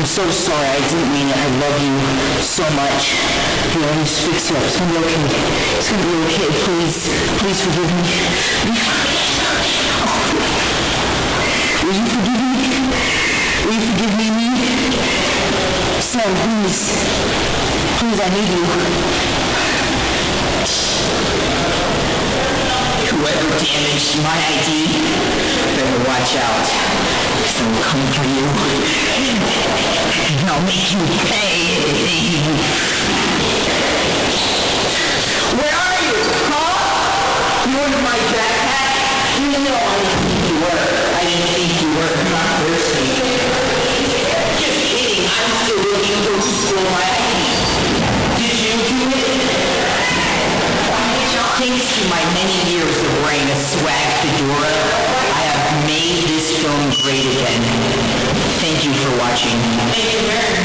I'm so sorry. I didn't mean it. I love you so much. Here, let me just fix you up. It's gonna be okay. It's gonna be okay. Please, please forgive me. Will you forgive me? Will you forgive me? Sam, please. Please, I need you. Whoever damaged my ID, better watch out, because I will come for you, and I'll make you pay. Where are you, huh? You under my backpack? You know I didn't think you were. I didn't think you were. Not thirsty. Just kidding. I'm still looking for you stole my ID. Did you do it? Thanks to my many years of wearing a swag fedora, I have made this film great again. Thank you for watching. Thank you very much.